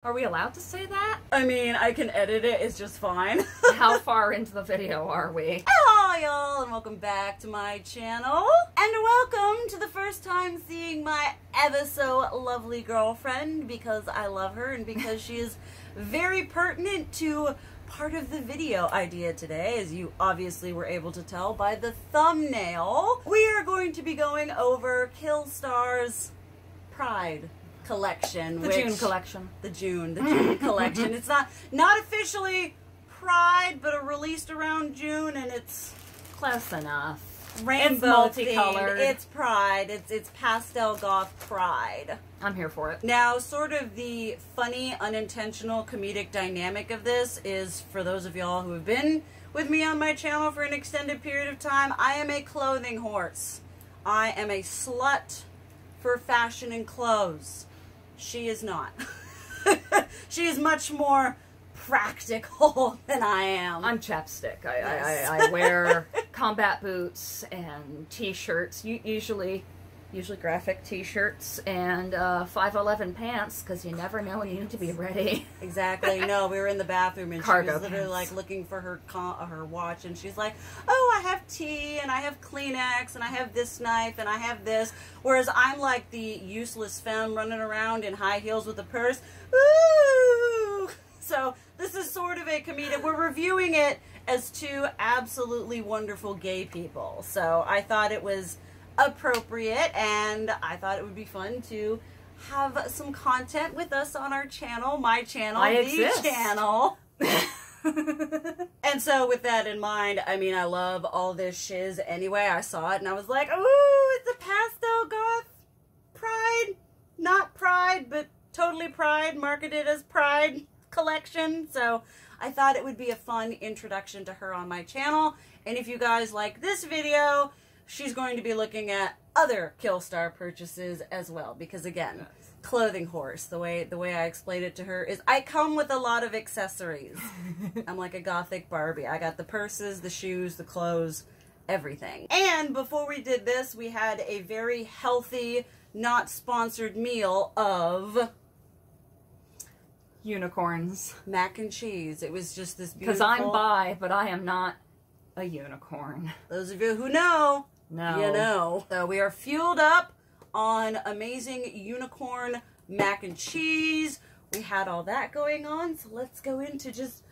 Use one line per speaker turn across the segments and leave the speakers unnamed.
Are we allowed to say that?
I mean, I can edit it, it's just fine.
How far into the video are we?
Hello, y'all, and welcome back to my channel. And welcome to the first time seeing my ever so lovely girlfriend, because I love her and because she is very pertinent to part of the video idea today, as you obviously were able to tell by the thumbnail. We are going to be going over Killstar's Pride collection.
The June collection.
The June collection. It's not officially Pride, but it released around June, and it's
close enough.
Rainbow
it's multicolored.
themed. It's Pride. It's pastel goth Pride.
I'm here for it.
Now, sort of the funny, unintentional comedic dynamic of this is, for those of y'all who have been with me on my channel for an extended period of time, I am a clothing horse. I am a slut for fashion and clothes. She is not. She is much more practical than I am.
I'm chapstick.
Yes.
I wear combat boots and t-shirts, usually graphic t-shirts, and 5'11" pants, because you never know when you need to be ready.
Exactly. No, we were in the bathroom and
Cargo
she was literally
pants.
like looking for her watch, and she's like, oh, I have tea and I have Kleenex and I have this knife and I have this, whereas I'm like the useless femme running around in high heels with a purse. Ooh! So this is sort of a comedic. We're reviewing it as two absolutely wonderful gay people, so I thought it was appropriate, and I thought it would be fun to have some content with us on our channel, my channel, the channel. And so with that in mind, I mean, I love all this shiz anyway. I saw it and I was like, ooh, it's a pastel goth Pride, not Pride, but totally Pride, marketed as Pride collection. So I thought it would be a fun introduction to her on my channel. And if you guys like this video, she's going to be looking at other Killstar purchases as well, because again, clothing horse, the way I explained it to her is I come with a lot of accessories. I'm like a gothic Barbie. I got the purses, the shoes, the clothes, everything. And before we did this, we had a very healthy, not sponsored meal of
Unicorns.
mac and cheese. It was just this beautiful...
Because I'm bi, but I am not a unicorn.
Those of you who know,
no.
you know. So we are fueled up on amazing unicorn mac and cheese. We had all that going on, so let's go into just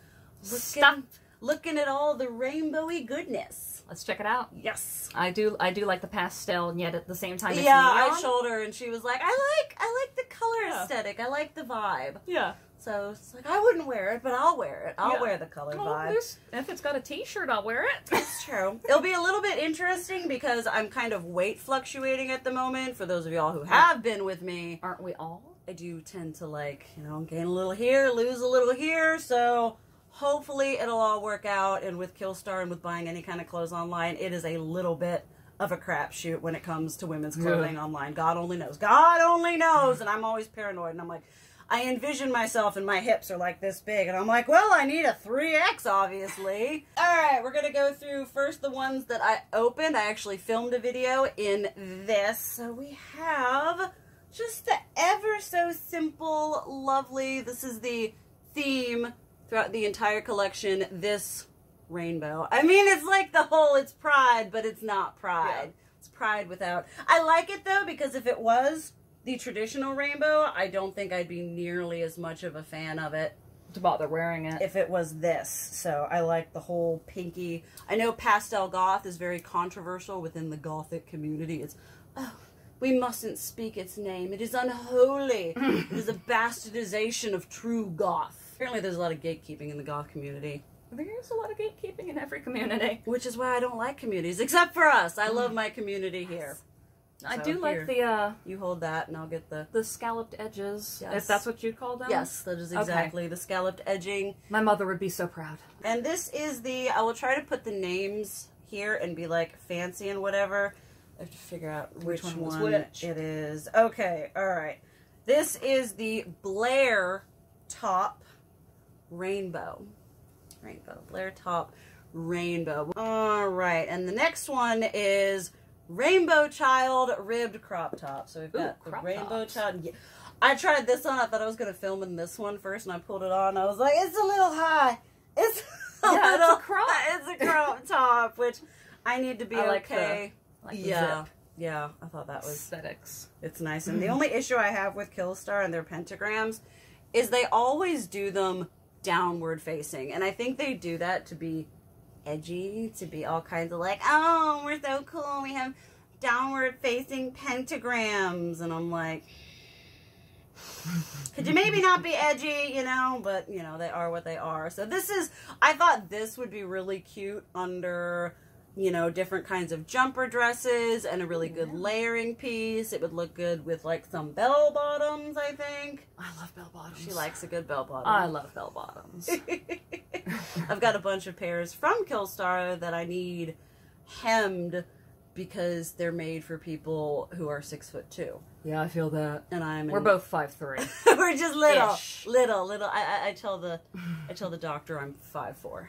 looking at all the rainbowy goodness.
Let's check it out.
Yes.
I do like the pastel, and yet at the same time it's
yeah,
neon.
I showed her and she was like, I like the color aesthetic. I like the vibe.
Yeah.
So it's like, I wouldn't wear it, but I'll wear it. I'll wear the color vibe.
If it's got a t-shirt, I'll wear it.
That's true. It'll be a little bit interesting because I'm kind of weight fluctuating at the moment. For those of y'all who have been with me.
Aren't we all?
I do tend to, like, you know, gain a little here, lose a little here. So hopefully it'll all work out. And with Killstar and with buying any kind of clothes online, it is a little bit of a crapshoot when it comes to women's clothing online. God only knows. God only knows. And I'm always paranoid. And I'm like, I envision myself and my hips are like this big. And I'm like, well, I need a 3X, obviously. All right, we're going to go through first the ones that I opened. I actually filmed a video in this. So we have just the ever so simple, lovely, this is the theme throughout the entire collection, this rainbow. I mean, it's like the whole, it's Pride, but it's not Pride. Yeah. It's Pride without. I like it though, because if it was the traditional rainbow, I don't think I'd be nearly as much of a fan of it
to bother wearing it
if it was this. So I like the whole pinky. I know pastel goth is very controversial within the gothic community. It's, oh, we mustn't speak its name. It is unholy. It is a bastardization of true goth. Apparently there's a lot of gatekeeping in the goth community.
There is a lot of gatekeeping in every community.
Which is why I don't like communities, except for us. I love my community here.
I
So
do like the
you hold that and I'll get the
scalloped edges,
Yes.
if that's what you'd call them.
Yes, that is exactly the scalloped edging.
My mother would be so proud.
And this is the, I will try to put the names here and be like fancy and whatever. I have to figure out which one it is. Okay, alright. This is the Blair top rainbow. Blair top rainbow. Alright, and the next one is Rainbow Child ribbed crop top. So we've got the Rainbow Child. Yeah. I tried this on. I thought I was going to film in this one first, and I pulled it on. I was like, it's a little high. It's
it's a crop.
It's a crop top, which I need to be
like
okay.
the
yeah.
zip.
Yeah, I thought that was...
Aesthetics.
It's nice. And the only issue I have with Killstar and their pentagrams is they always do them downward facing. And I think they do that to be edgy, to be all kinds of like, oh, we're so cool. We have downward facing pentagrams. And I'm like, could you maybe not be edgy, you know? But, you know, they are what they are. So this is... I thought this would be really cute under... you know, different kinds of jumper dresses and a really good layering piece. It would look good with, like, some bell bottoms, I think.
I love bell bottoms.
She likes a good bell bottom.
I love bell bottoms.
I've got a bunch of pairs from Killstar that I need hemmed because they're made for people who are 6'2".
Yeah, I feel that.
And
we're both 5'3".
We're just little.
Ish.
Little. I tell the doctor I'm 5'4".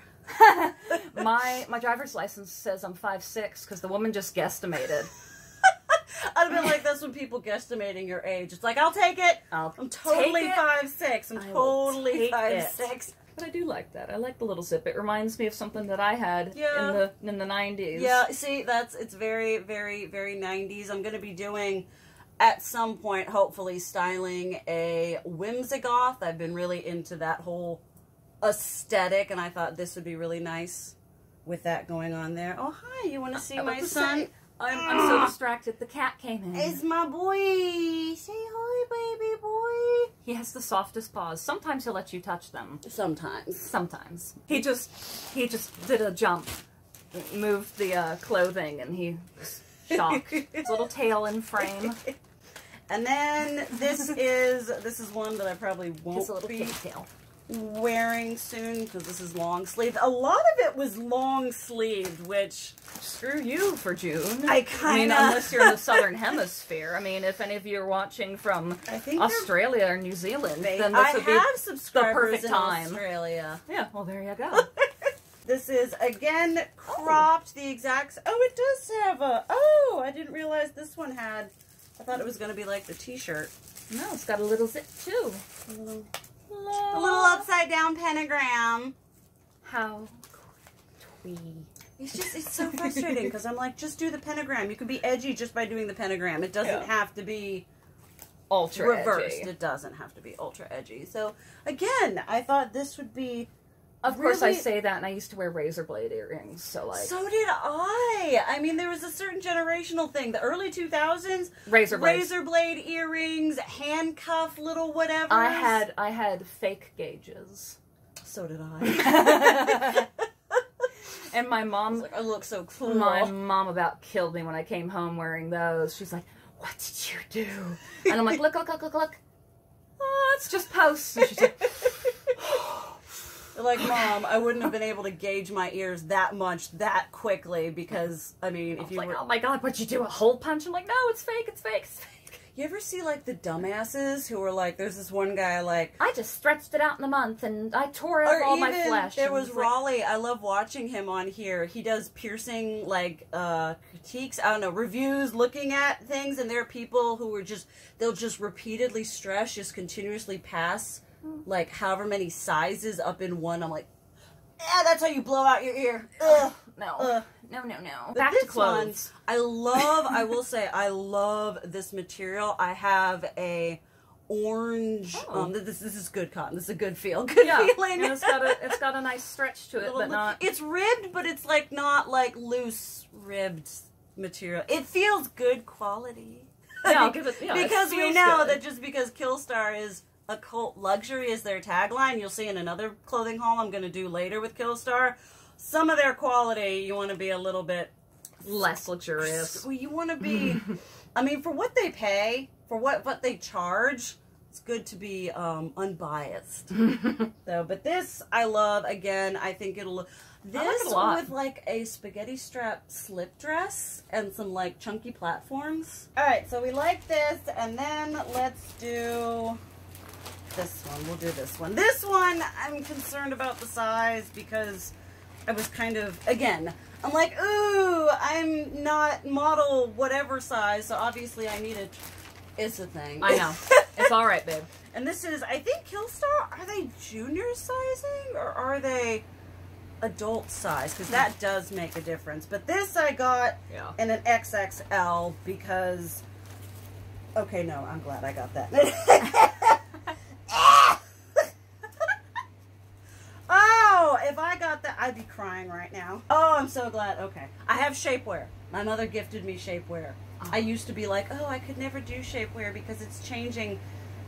My driver's license says I'm 5'6" because the woman just guesstimated.
I'd have been like, that's when people guesstimating your age. It's like, I'll take it. I'm totally 5'6". I'm totally 5'6".
But I do like that. I like the little zip. It reminds me of something that I had in the 90s.
Yeah, see, it's very, very, very 90s. I'm going to be doing, at some point, hopefully, styling a whimsigoth. I've been really into that whole aesthetic, and I thought this would be really nice with that going on there. Oh, hi, you want to see my son?
I'm so distracted. The cat came in.
It's my boy. Say hi, baby boy.
He has the softest paws. Sometimes he'll let you touch them.
Sometimes.
He just did a jump, moved the clothing, and he was shocked. His little tail in frame.
And then this is one that I probably won't be
tail.
Wearing soon because this is long sleeved. A lot of it was long sleeved, which
screw you for June.
I
mean, unless you're in the southern hemisphere. I mean, if any of you are watching from Australia or New Zealand, then this would be the perfect time.
Australia.
Yeah, well, there you go.
This is again cropped the exact. Oh, it does have a. Oh, I didn't realize this one had. I thought it was going to be like the T-shirt.
No, it's got a little zip too.
A little upside down pentagram.
How twee.
It's so frustrating because I'm like, just do the pentagram. You can be edgy just by doing the pentagram. It doesn't have to be
ultra
reversed.
edgy.
It doesn't have to be ultra edgy. So again, I thought this would be.
Of course, I say that, and I used to wear razor blade earrings, so like...
So did I! I mean, there was a certain generational thing. The early 2000s...
Razor
blade earrings, handcuff, little whatever.
I had fake gauges.
So did I.
And my mom...
I was like, I look so cool.
My mom about killed me when I came home wearing those. She's like, what did you do? And I'm like, look. Oh, it's just posts. And she's like...
Like, Mom, I wouldn't have been able to gauge my ears that much that quickly because, I mean, if you were...
oh my God, what'd you do, a hole punch? I'm like, no, it's fake.
You ever see, like, the dumbasses who are like, there's this one guy, like...
I just stretched it out in a month and I tore out all my flesh.
There was Raleigh. I love watching him on here. He does piercing, like, critiques, I don't know, reviews, looking at things, and there are people who are just, they'll just repeatedly stress, just continuously pass... like however many sizes up in one. I'm like, yeah, that's how you blow out your ear. Ugh.
No.
Back to clothes. I will say, I love this material. I have a orange. This is good cotton. This is a good feel. Good feeling.
And it's got a nice stretch to it, but not.
It's ribbed, but it's like not like loose ribbed material. It feels good quality.
Yeah, I'll give it. Yeah,
because we know that just because Killstar is a cult luxury is their tagline. You'll see in another clothing haul I'm going to do later with Killstar. Some of their quality, you want to be a little bit
less luxurious.
Well, you want to be, I mean, for what they pay, for what they charge, it's good to be unbiased. So, but this I love. Again, I think it'll look. This with like a spaghetti strap slip dress and some like chunky platforms. All right, so we like this, and then let's do. This one. We'll do this one. This one, I'm concerned about the size because I was kind of, again, I'm like, ooh, I'm not model whatever size, so obviously I need a, it's a thing.
I know. It's all right, babe.
And this is, I think Killstar, are they junior sizing or are they adult size? Because that does make a difference. But this I got in an XXL because, okay, no, I'm glad I got that. Oh, if I got that, I'd be crying right now. Oh, I'm so glad. Okay. I have shapewear. My mother gifted me shapewear. I used to be like, oh, I could never do shapewear because it's changing.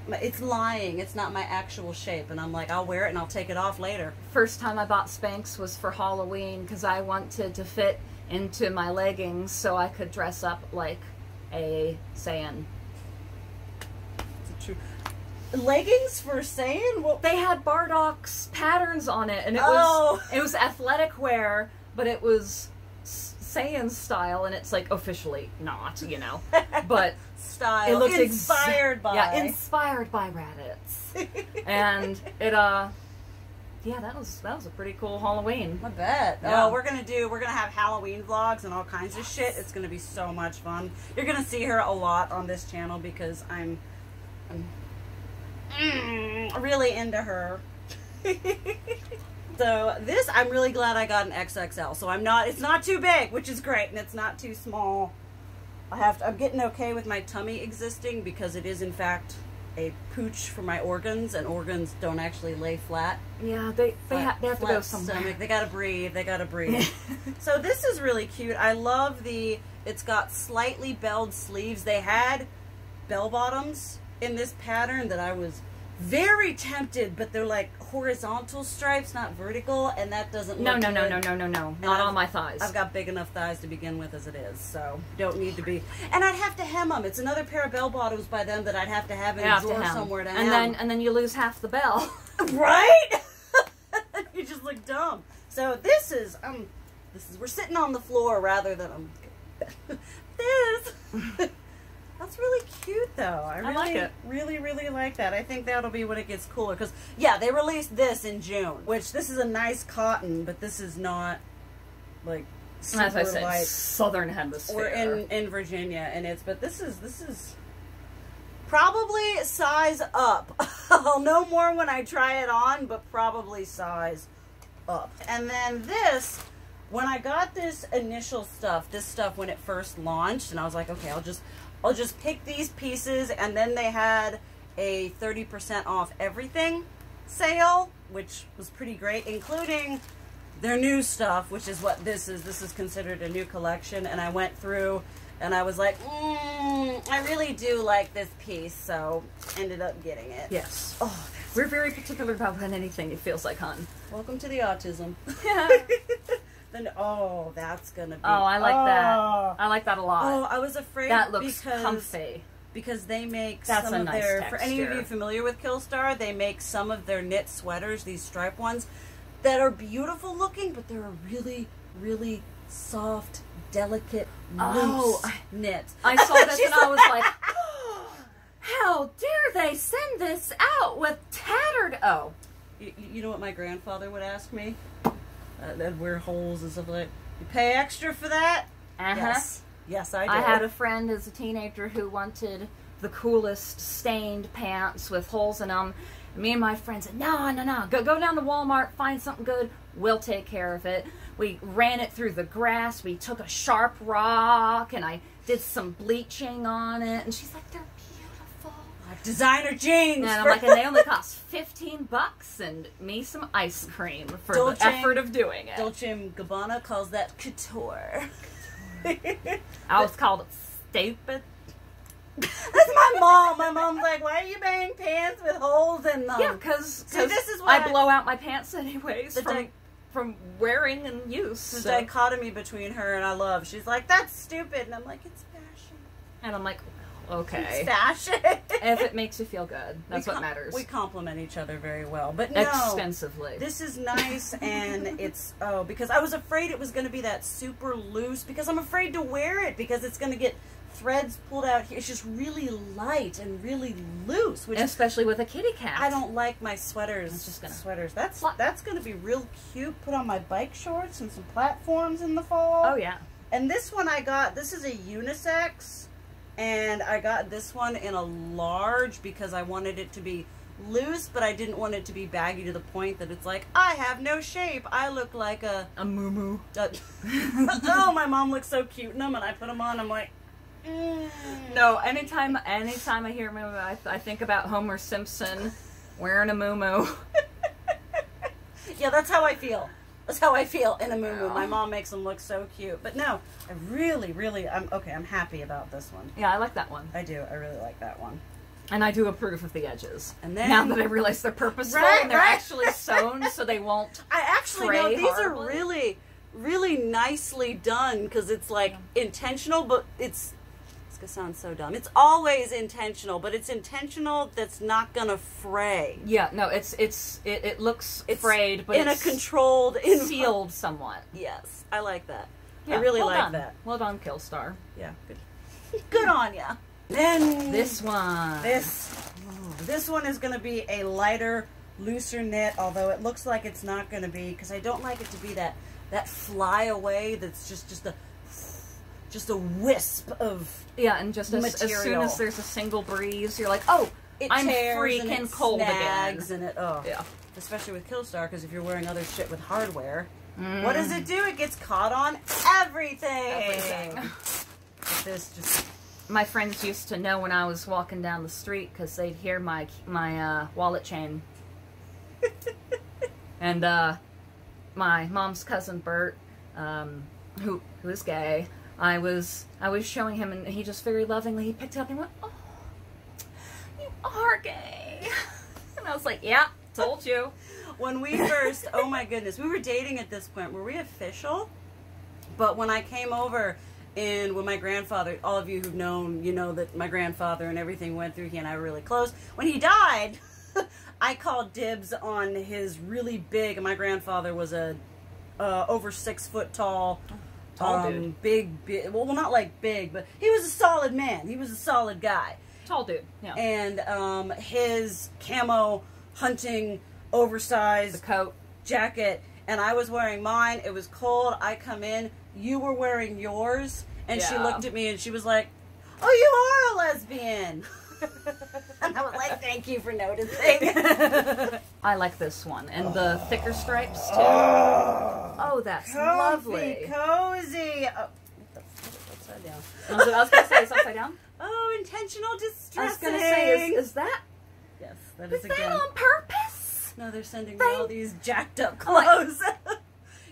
It's lying. It's not my actual shape. And I'm like, I'll wear it and I'll take it off later.
First time I bought Spanx was for Halloween because I wanted to fit into my leggings so I could dress up like a Saiyan.
It's true. Leggings for Saiyan? Well,
they had Bardoc's patterns on it, and it was athletic wear, but it was Saiyan style, and it's like officially not, you know, but
style.
It looks
inspired by
inspired by Raditz, and it yeah, that was a pretty cool Halloween.
I bet.
Yeah.
Oh, we're gonna have Halloween vlogs and all kinds of shit. It's gonna be so much fun. You're gonna see her a lot on this channel because I'm really into her. So this, I'm really glad I got an XXL. So it's not too big, which is great, and it's not too small. I'm getting okay with my tummy existing because it is in fact a pooch for my organs, and organs don't actually lay flat.
Yeah, they have to go somewhere.
Stomach. They gotta breathe. They gotta breathe. So this is really cute. I love it's got slightly belled sleeves. They had bell bottoms in this pattern that I was very tempted, but they're like horizontal stripes, not vertical, and that doesn't look good.
No. Not on my thighs.
I've got big enough thighs to begin with as it is, so don't need to be. And I'd have to hem them. It's another pair of bell bottoms by them that I'd have to have in a drawer somewhere to hem.
And then you lose half the bell.
Right? You just look dumb. So this is we're sitting on the floor rather than this. That's really cute, though. I really
like it.
Really, really like that. I think that'll be when it gets cooler. Because, yeah, they released this in June, which this is a nice cotton, but this is not, like, super
as I said,
light.
Southern Hemisphere.
We're in Virginia, and but this is probably size up. I'll know more when I try it on, but probably size up. And then this, when I got this initial stuff, when it first launched, and I was like, okay, I'll just pick these pieces, and then they had a 30% off everything sale, which was pretty great, including their new stuff, which is what this is. This is considered a new collection, and I went through, and I was like, I really do like this piece, so ended up getting it.
Yes.
Oh,
we're very particular about anything, it feels like, hon.
Welcome to the autism. Then, oh, that's gonna be.
Oh, I like that. I like that a lot.
Oh, I was afraid
that looks comfy.
Because they make
that's
some
a
of
nice
their.
texture.
For any of you familiar with Killstar, they make some of their knit sweaters, these stripe ones, that are beautiful looking, but they're a really, really soft, delicate, loose knit.
I saw this and I was like, oh, how dare they send this out with tattered? Oh,
you know what my grandfather would ask me? That wear holes and stuff like that. You pay extra for that? Yes. Yes, I do.
I had a friend as a teenager who wanted the coolest stained pants with holes in them. And me and my friend said, no. Go down to Walmart, find something good. We'll take care of it. We ran it through the grass. We took a sharp rock, and I did some bleaching on it. And she's like, they're beautiful.
Like designer jeans.
And I'm like, and they only cost $15 and me some ice cream for the effort of doing it.
Dolce & Gabbana calls that couture.
I was called stupid.
That's my mom. My mom's like, why are you buying pants with holes in them?
Yeah, because
this is what
I blow out my pants anyways from wearing and use.
The dichotomy between her and I love. She's like, that's stupid. And I'm like, it's fashion.
And I'm like, okay.
It's fashion.
If it makes you feel good, that's what matters.
We complement each other very well. But no,
extensively.
This is nice, and it's, because I was afraid it was going to be that super loose, because I'm afraid to wear it, because it's going to get threads pulled out here. It's just really light and really loose. Which
especially with a kitty cat.
I don't like my sweaters. Sweaters. That's going to be real cute. Put on my bike shorts and some platforms in the fall.
Oh, yeah.
And this one I got, this is a unisex. And I got this one in a large because I wanted it to be loose, but I didn't want it to be baggy to the point that it's like, I have no shape. I look like a
moo-moo.
Oh, my mom looks so cute in them, and I put them on, I'm like,
No, anytime I hear moo-moo, I think about Homer Simpson wearing a moo-moo.
Yeah, that's how I feel. That's how I feel in a moo-moo. My mom makes them look so cute. But no, I really, I'm happy about this one.
Yeah, I like that one.
I do. I really like that one.
And I do approve of the edges.
And then,
now that I realize they're purposeful and they're actually sewn so they won't
I actually know these
horribly.
are really nicely done because it's like intentional, but it's gonna sound so dumb. It's always intentional, but it's intentional that's not gonna fray.
Yeah, no, it looks frayed, but
in
it's
a controlled,
sealed somewhat.
Yes, I like that.
Yeah,
I really
well
like
done.
that.
Well done, Killstar.
Yeah, good. Good on ya. Then
This one.
This one is going to be a lighter, looser knit, although it looks like it's not going to be, because I don't like it to be that fly away that's just a wisp of
and just as soon as there's a single breeze, you're like, oh, I'm freaking cold again.
And it,
yeah.
Especially with Killstar, because if you're wearing other shit with hardware, what does it do? It gets caught on everything. But this just...
My friends used to know when I was walking down the street because they'd hear my wallet chain. And my mom's cousin Bert, who is gay, I was showing him, and he just very lovingly, he picked it up and went, "Oh, you are gay." And I was like, "Yeah, told you."
When we first, oh my goodness, we were dating at this point. Were we official? But when I came over, and when my grandfather, all of you who've known, you know that my grandfather and everything went through, he and I were really close. When he died, I called dibs on his really big, and my grandfather was a over 6 foot tall dude. Big, well, not like big, but he was a solid man. He was a solid guy.
Tall dude, yeah.
And his camo hunting oversized
the coat
jacket, and I was wearing mine. It was cold. I come in. You were wearing yours, and she looked at me and she was like, "Oh, you are a lesbian." And I was like, "Thank you for noticing."
I like this one, and the thicker stripes too. Oh, that's lovely.
Cozy. Oh, what the fuck? Upside down.
I was gonna say it's upside down.
Oh, intentional distressing.
I was gonna say, is that?
Yes, that is
that
again
on purpose?
No, they're sending me all these jacked up clothes.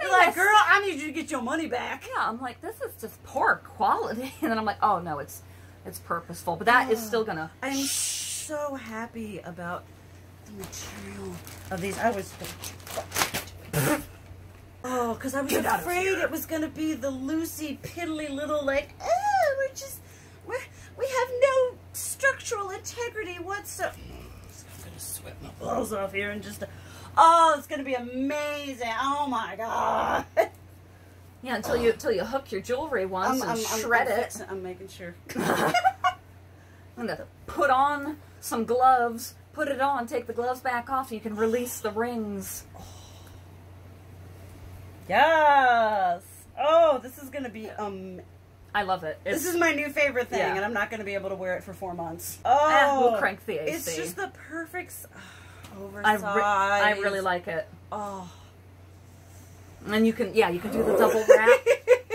You're like, "Girl, I need you to get your money back."
Yeah, I'm like, this is just poor quality. And then I'm like, oh no, it's purposeful. But that is still gonna...
I'm so happy about the material of these. I was... Oh, because I was afraid it was going to be the loosey, piddly little, like, we have no structural integrity whatsoever. I'm going to sweat my balls off here and just... Oh, it's going to be amazing. Oh, my God.
Yeah, until you hook your jewelry once and shred it.
I'm making sure.
I'm going to put on some gloves, put it on, take the gloves back off, and you can release the rings.
Yes. Oh, this is going to be...
I love it.
This is my new favorite thing, and I'm not going to be able to wear it for 4 months. Oh,
we'll crank the AC.
It's just the perfect... Oversized.
I really like it.
Oh.
And you can do the double wrap.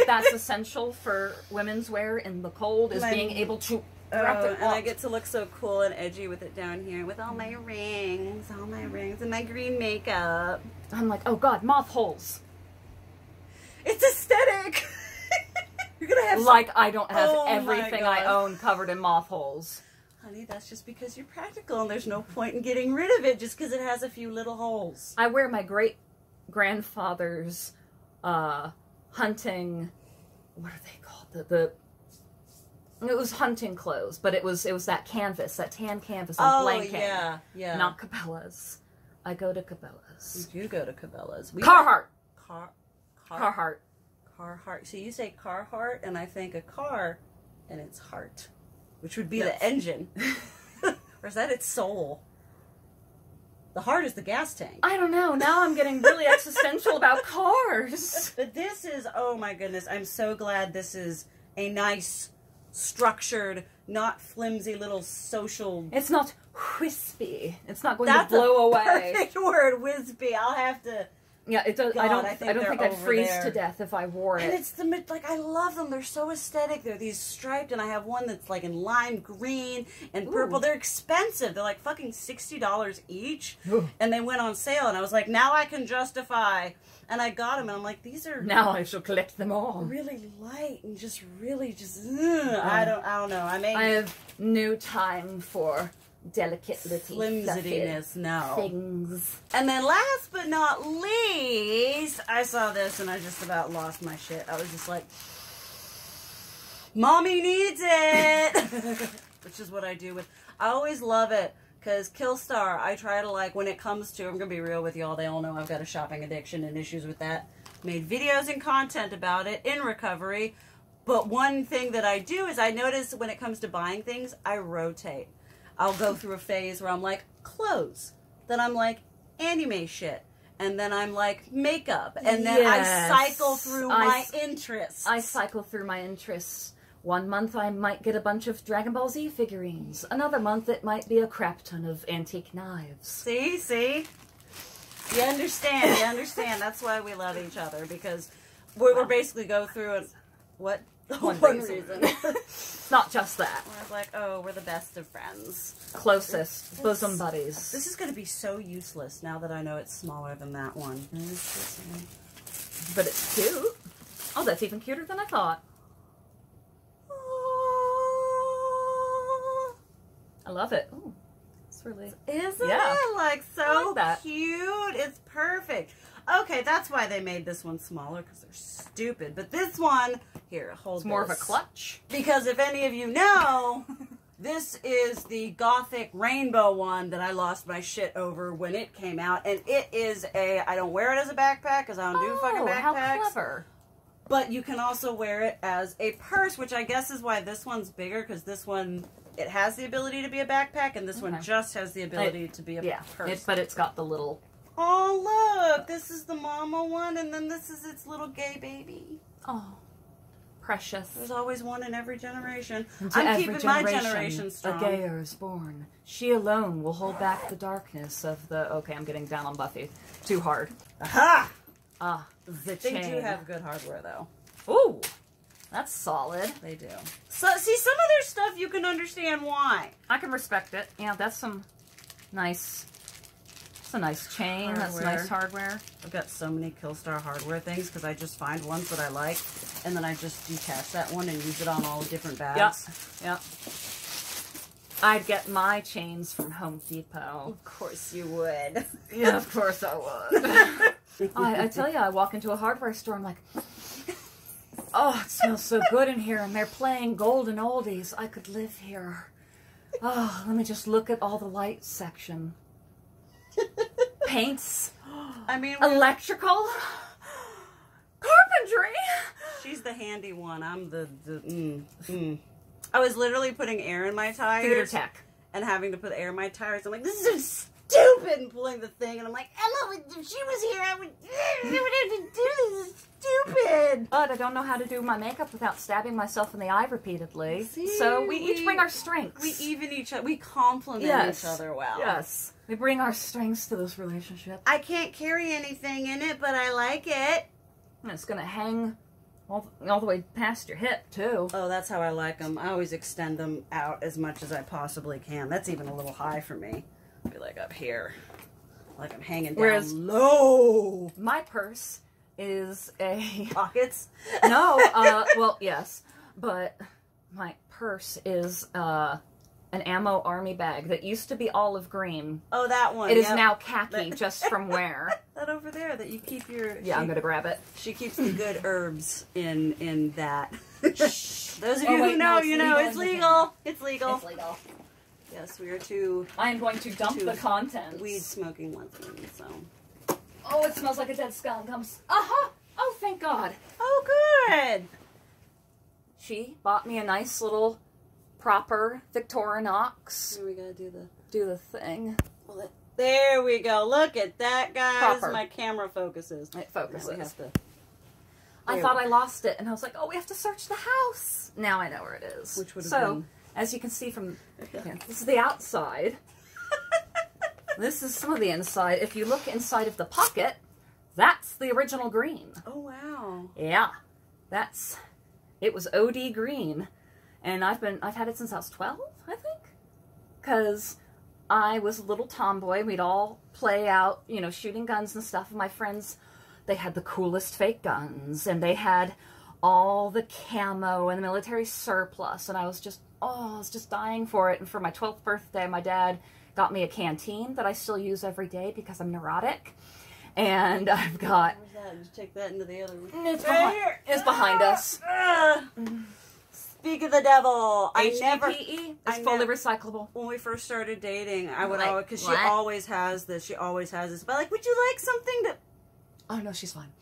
That's essential for women's wear in the cold, is being able to wrap it up.
And I get to look so cool and edgy with it down here, with all my rings, and my green makeup.
I'm like, oh God, moth holes.
It's aesthetic. You're gonna have
I don't have everything I own covered in moth holes.
Honey, that's just because you're practical, and there's no point in getting rid of it just because it has a few little holes.
I wear my great-grandfather's hunting... What are they called? It was hunting clothes, but it was that canvas, that tan canvas and blanket.
Yeah.
Not Cabela's. I go to Cabela's.
You do go to Cabela's.
Carhartt.
Carhartt. So you say Carhartt, and I think a car, and it's heart. Which would be the engine. Or is that its soul? The heart is the gas tank.
I don't know. Now I'm getting really existential about cars.
But this is, oh my goodness, I'm so glad this is a nice, structured, not flimsy little social.
It's not wispy. It's not going to blow away.
Perfect word, wispy. I'll have to.
Yeah, it does.
God,
I don't
think
think I'd freeze
there.
to death if I wore it.
And it's like, I love them. They're so aesthetic. They're these striped, and I have one that's like in lime green and purple.
Ooh.
They're expensive. They're like fucking $60 each.
Ooh.
And they went on sale, and I was like, now I can justify. And I got them, and I'm like, these are
Now I shall collect them all.
really light and just really I don't know.
I have no time for delicate little
flimsidiness, no.
things.
And then last but not least, I saw this and I just about lost my shit. I was just like, Mommy needs it! Which is what I do with, I always love it. Because Killstar, I try to like, when it comes to, I'm going to be real with y'all, they all know I've got a shopping addiction and issues with that. Made videos and content about it in recovery. But one thing that I do is I notice when it comes to buying things, I rotate. I'll go through a phase where I'm like, clothes. Then I'm like, anime shit. And then I'm like, makeup. And then I cycle through my interests.
I cycle through my interests. One month I might get a bunch of Dragon Ball Z figurines. Another month it might be a crap ton of antique knives.
See? You understand. That's why we love each other. Because we're basically go through and... What?
One reason. It's not just that.
I was like, oh, we're the best of friends.
Closest. Bosom buddies.
This is going to be so useless now that I know it's smaller than that one.
But it's cute. Oh, that's even cuter than I thought. I love it. Ooh, it's really...
Isn't it? Like, so
like
cute. It's perfect. Okay, that's why they made this one smaller, because they're stupid. But this one, here, hold
It's more of a clutch.
Because if any of you know, this is the Gothic rainbow one that I lost my shit over when it came out. And it is I don't wear it as a backpack, because I don't do fucking backpacks.
How clever.
But you can also wear it as a purse, which I guess is why this one's bigger, because this one... It has the ability to be a backpack, and this one just has the ability to be a purse.
But it's got the little...
Oh, look! This is the mama one, and then this is its little gay baby.
Oh, precious.
There's always one in every generation.
Into
I'm
every
keeping my generation strong.
A gayer is born. She alone will hold back the darkness of the... Okay, I'm getting down on Buffy. Too hard.
Aha!
Ah, the
They
chain.
do have good hardware, though.
Ooh! That's solid.
They do. So, see, some of their stuff you can understand why.
I can respect it. Yeah, that's some nice... It's a nice chain.
Hardware.
That's nice hardware.
I've got so many Killstar hardware things because I just find ones that I like, and then I just detach that one and use it on all the different bags.
Yep. I'd get my chains from Home Depot.
Of course you would.
Yeah, of course I would. I tell you, I walk into a hardware store, I'm like... Oh, it smells so good in here, and they're playing golden oldies. I could live here. Oh, let me just look at all the light section. Paints.
I mean,
electrical. Carpentry.
She's the handy one. I'm the I was literally putting air in my tires.
Theater tech.
And having to put air in my tires. I'm like, this is so stupid, and pulling the thing, and I'm like, Emma, if she was here, I would have to do this. It's stupid.
But I don't know how to do my makeup without stabbing myself in the eye repeatedly.
See,
so we each bring our strengths.
We even each other. We complement each other well.
Yes. We bring our strengths to this relationship.
I can't carry anything in it, but I like it.
And it's going to hang all the way past your hip, too.
Oh, that's how I like them. I always extend them out as much as I possibly can. That's even a little high for me. Be like up here. Like I'm hanging down low.
My purse is a...
Pockets?
No, well, yes. But my purse is an ammo army bag that used to be olive green.
Oh, that one.
It is now khaki just from wear.
That over there that you keep your...
Yeah, I'm going to grab it.
She keeps the good herbs in that. Those of you who know, you know, it's legal. It's legal.
It's legal.
Yes, we are two...
I am going to dump the contents.
Weed smoking lesbians, so...
Oh, it smells like a dead skunk. Uh-huh. Oh, thank God.
Oh, good.
She bought me a nice little proper Victorinox.
Here we gotta do
the thing.
Well, there we go. Look at that, guys.
Proper.
My camera focuses.
It focuses.
We have to...
I thought I lost it, and I was like, oh, we have to search the house. Now I know where it is.
Which would have been...
As you can see from, this is the outside. This is some of the inside. If you look inside of the pocket, that's the original green.
Oh, wow.
Yeah. It was OD green. And I've had it since I was 12, I think. Because I was a little tomboy. We'd all play out, you know, shooting guns and stuff. And my friends, they had the coolest fake guns. And they had all the camo and the military surplus. And I was just dying for it. And for my 12th birthday, my dad got me a canteen that I still use every day because I'm neurotic. And I've got...
Where's that? Just take that into the other room.
It's behind us.
Speak of the devil.
HDPE is fully recyclable.
When we first started dating, I would
Like,
always, because she
what?
always has this. She always has this. But like, would you like something to?
Oh no, she's fine.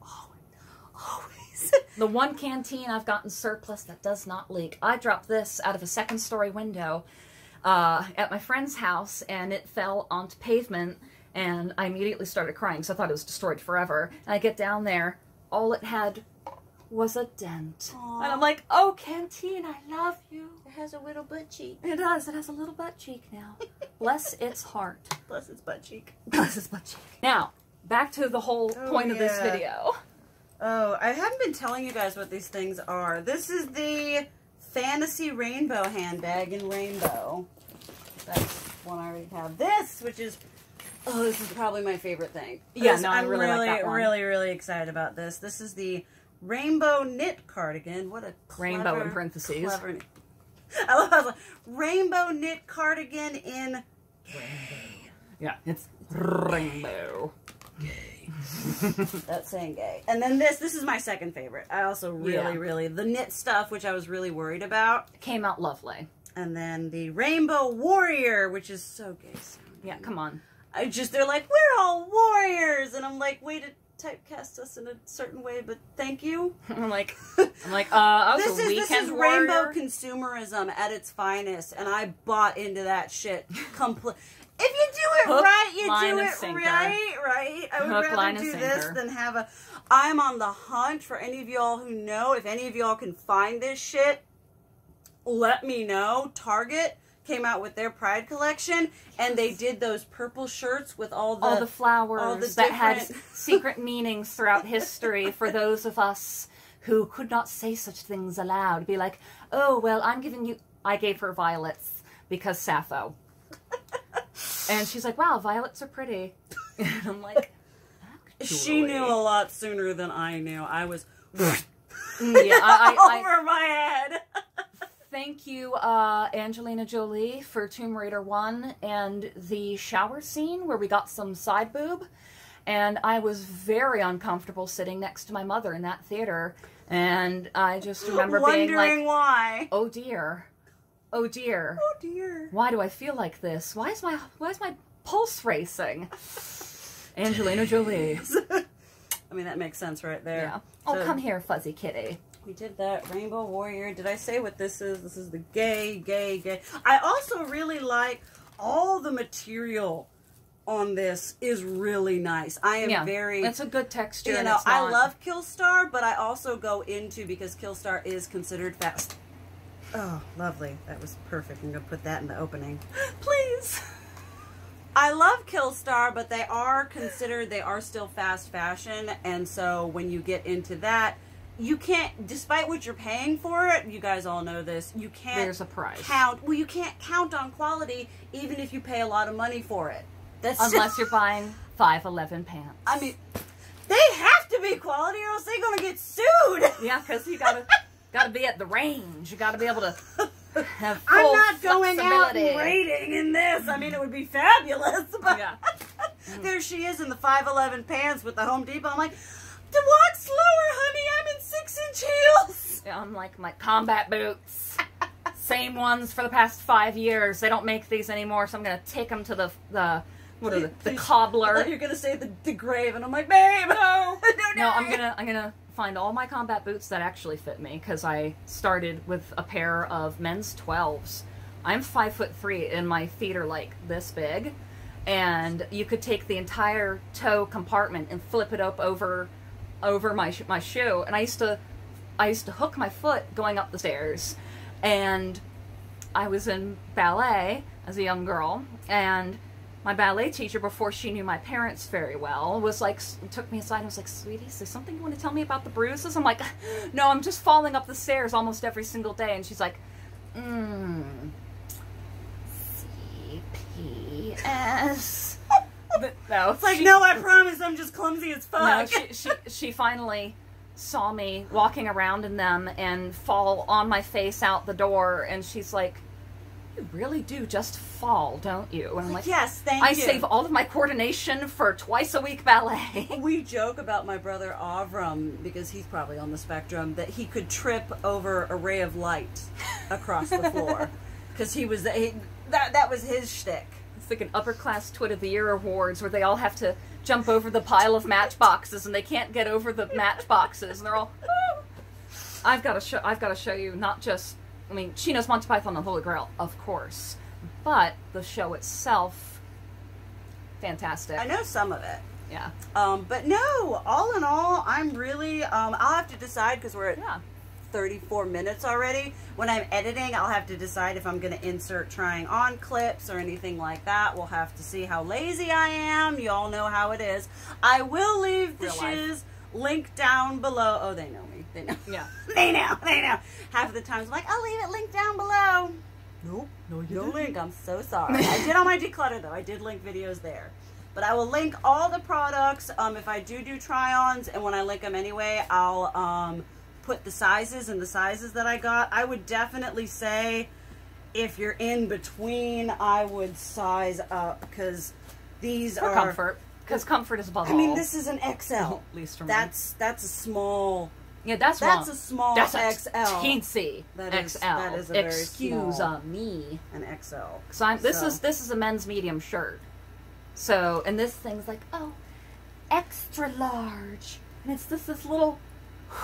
Always.
The one canteen I've got in surplus that does not leak. I dropped this out of a second-story window at my friend's house, and it fell onto pavement, and I immediately started crying because I thought it was destroyed forever. And I get down there, all it had was a dent.
Aww.
And I'm like, oh, canteen, I love you.
It has a little butt cheek.
It does. It has a little butt cheek now. Bless its heart.
Bless its butt cheek.
Bless its butt cheek. Now, back to the whole point of this video.
Oh, I haven't been telling you guys what these things are. This is the Fantasy Rainbow handbag in rainbow. That's one I already have. This, which is, this is probably my favorite thing.
Yeah,
This,
no, I really like that one.
really excited about this. This is the Rainbow Knit Cardigan. What a clever,
Rainbow in parentheses.
Clever, I love how it's like, Rainbow Knit Cardigan in gay.
Yeah, it's rainbow.
Gay. That's saying gay. And then this is my second favorite. I also really, the knit stuff, which I was really worried about.
It came out lovely.
And then the Rainbow Warrior, which is so gay sounding.
Yeah, come on.
They're like, we're all warriors. And I'm like, way to typecast us in a certain way, but thank you.
I'm like, I was a weekend
this is
warrior.
rainbow consumerism at its finest, and I bought into that shit completely. If you do it
Hook,
right, you
line,
do
and
it
sinker.
right. I would
Hook, line,
rather
and
do this
sinker.
than have a... I'm on the hunt for any of y'all who know. If any of y'all can find this shit, let me know. Target came out with their Pride collection, and they did those purple shirts with all the
flowers that had secret meanings throughout history for those of us who could not say such things aloud. Be like, oh, well, I gave her violets because Sappho. And she's like, wow, violets are pretty. And I'm like, actually.
She knew a lot sooner than I knew. I was
over
my head.
Thank you, Angelina Jolie, for Tomb Raider 1 and the shower scene where we got some side boob. And I was very uncomfortable sitting next to my mother in that theater. And I just remember being like,
why.
oh dear. Oh dear.
Oh dear.
Why do I feel like this? Why is my pulse racing? Angelina Jolie.
I mean, that makes sense right there.
Yeah. Oh,
So,
come here, fuzzy kitty.
we did that. Rainbow Warrior. Did I say what this is? This is the gay. I also really like all the material on this is really nice. I am very...
It's a good texture.
You know, I love Killstar, but I also go into, because Killstar is considered fast. Oh, lovely. That was perfect. I'm going to put that in the opening. Please. I love Killstar, but they are still fast fashion. And so when you get into that, you can't, despite what you're paying for it, you guys all know this, you can't
There's a price.
you can't count on quality even if you pay a lot of money for it.
Unless you're buying 511 pants.
I mean, they have to be quality or else they're going to get sued.
Yeah, because you gotta be at the range. You gotta be able to have full
I'm not going out
flexibility.
and raiding in this. I mean, it would be fabulous. But
Yeah.
there she is in the 511 pants with the Home Depot. I'm like, to walk slower, honey. I'm in 6-inch heels.
Yeah, I'm like my combat boots. Same ones for the past 5 years. They don't make these anymore, so I'm gonna take them to the cobbler.
You're gonna say the grave, and I'm like, babe, no.
No, I'm gonna find all my combat boots that actually fit me, because I started with a pair of men's 12s. I'm 5'3", and my feet are like this big, and you could take the entire toe compartment and flip it up over my shoe. And I used to hook my foot going up the stairs, And I was in ballet as a young girl, and my ballet teacher, before she knew my parents very well, was like, took me aside and was like, "Sweetie, is there something you want to tell me about the bruises?" I'm like, "No, I'm just falling up the stairs almost every single day." And she's like, CPS. No,
it's like, no, I promise I'm just clumsy as fuck.
No, she finally saw me walking around in them and fall on my face out the door, and she's like, "You really do just fall, don't you?" And I'm like,
"Yes, thank
you. I
you.
save all of my coordination for twice a week ballet."
We joke about my brother Avram, because he's probably on the spectrum, that he could trip over a ray of light across the floor. Because that was his shtick.
It's like an upper class Twit of the Year awards where they all have to jump over the pile of matchboxes and they can't get over the matchboxes, and they're all, "Woo!" I've got to show you, not just, I mean, she knows Monty Python and the Holy Grail, of course, but the show itself, fantastic.
I know some of it.
Yeah.
But no, all in all, I'm really, I'll have to decide, because we're at 34 minutes already. When I'm editing, I'll have to decide if I'm going to insert trying on clips or anything like that. We'll have to see how lazy I am. You all know how it is. I will leave the shiz link down below. Oh, they know me. They know.
Yeah.
They know. Half of the times I'm like, "I'll leave it linked down below." Nope. No link. I'm so sorry. I did on my declutter, though. I did link videos there. But I will link all the products if I do try-ons, and when I link them anyway, I'll put the sizes and the sizes that I got. I would definitely say if you're in between, I would size up, because these are
comfort. Because comfort is above all.
I mean, this is an XL.
At least for me.
That's a small.
Yeah, that's wrong.
A small
that's
XL.
Teensy XL.
That is a very
Excuse
small,
me.
An XL.
So this is a men's medium shirt. So, and this thing's like, oh, extra large, and it's this little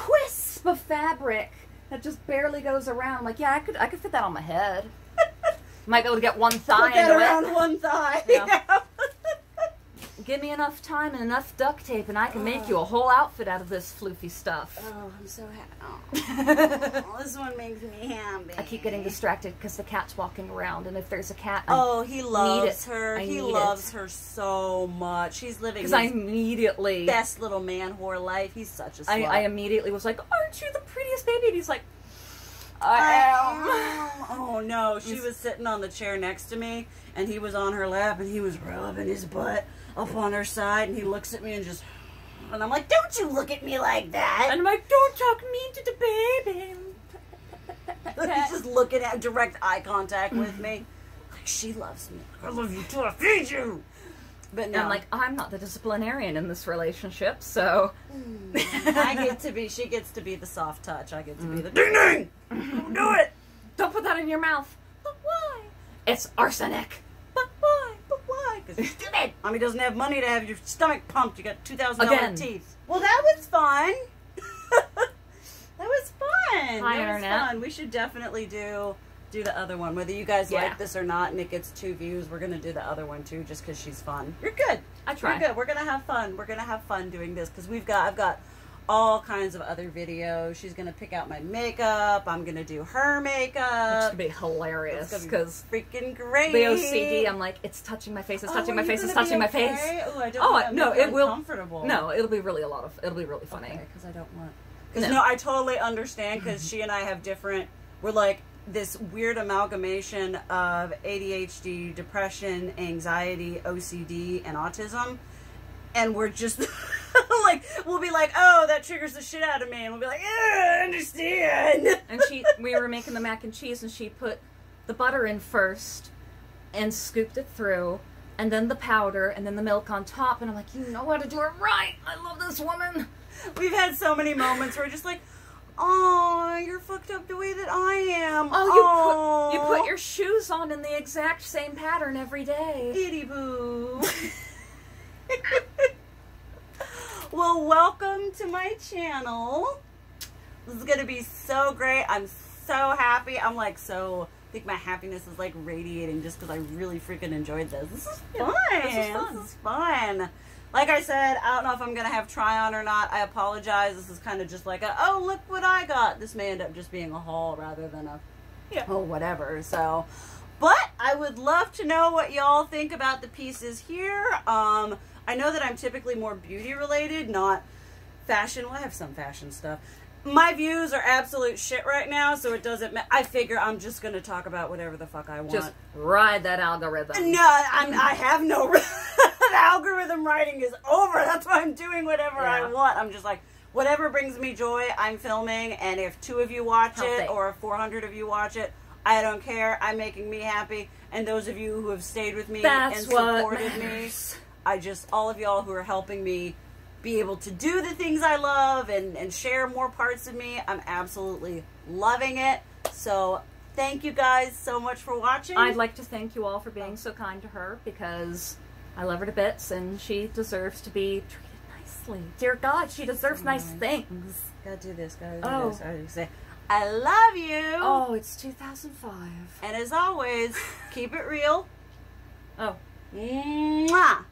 wisp of fabric that just barely goes around. I'm like, yeah, I could fit that on my head. Might be able to get one thigh.
Put that
into
around
it.
one thigh.
Yeah. Give me enough time and enough duct tape, and I can make you a whole outfit out of this floofy stuff.
Oh, I'm so happy. Oh, this one makes me happy.
I keep getting distracted because the cat's walking around, and if there's a cat,
he loves her. He loves her so much. He's living his best little man whore life. He's such a slut.
I immediately was like, "Aren't you the prettiest baby?" And he's like, "I am."
Oh no, she was sitting on the chair next to me, and he was on her lap, and he was rubbing his butt up on her side, and he looks at me and I'm like, "Don't you look at me like that!"
And I'm like, "Don't talk mean to the baby."
He's just looking at direct eye contact with me, like, she loves me. I love you too. I feed you. But no,
I'm like, I'm not the disciplinarian in this relationship, so
she gets to be the soft touch. I get to be the ding ding. Don't do it.
Don't put that in your mouth. But why? It's arsenic. But why?
Because you're stupid. Mommy doesn't have money to have your stomach pumped. You got $2,000 teeth. Well, that was fun. That was fun.
Hi, Internet.
Fun. We should definitely do the other one. Whether you guys like this or not, and it gets 2 views, we're going to do the other one too, just because she's fun. You're good.
I try.
You're good. We're going to have fun. We're going to have fun doing this, because I've got all kinds of other videos. She's going to pick out my makeup. I'm going to do her makeup.
It's going to be hilarious. Because
freaking great.
The OCD, I'm like, it's touching my face, it's touching my face, it's touching my face.
Oh, I don't
no, it will.
Comfortable.
No, it'll be really it'll be really funny.
Because I don't want. No, I totally understand, because she and I have we're like this weird amalgamation of ADHD, depression, anxiety, OCD, and autism. And we're just like, we'll be like, "Oh, that triggers the shit out of me," and we'll be like, "I understand."
And we were making the mac and cheese, and she put the butter in first, and scooped it through, and then the powder, and then the milk on top. And I'm like, "You know how to do it right. I love this woman."
We've had so many moments where we're just like, "Oh, you're fucked up the way that I am."
Oh, you put your shoes on in the exact same pattern every day.
Itty boo. Well, welcome to my channel. This is going to be so great. I'm so happy. I'm like I think my happiness is like radiating just because I really freaking enjoyed this. This is fun. This is fun. Like I said, I don't know if I'm going to have try-on or not. I apologize. This is kind of just like oh, look what I got. This may end up just being a haul rather than a
Yeah.
Oh, whatever. So, but I would love to know what y'all think about the pieces here. I know that I'm typically more beauty related, not fashion. Well, I have some fashion stuff. My views are absolute shit right now, so it doesn't matter. I figure I'm just going to talk about whatever the fuck I want.
Just ride that algorithm.
No, I have no... The algorithm writing is over. That's why I'm doing whatever I want. I'm just like, whatever brings me joy, I'm filming, and if 2 of you watch it, or if 400 of you watch it, I don't care. I'm making me happy, and those of you who have stayed with me and supported me... all of y'all who are helping me be able to do the things I love and share more parts of me, I'm absolutely loving it. So thank you guys so much for watching.
I'd like to thank you all for being so kind to her, because I love her to bits and she deserves to be treated nicely. Dear God, she deserves nice things.
Gotta do this, gotta do this. I gotta say, I love you.
Oh, it's 2005.
And as always, keep it real.
Oh.
Mwah.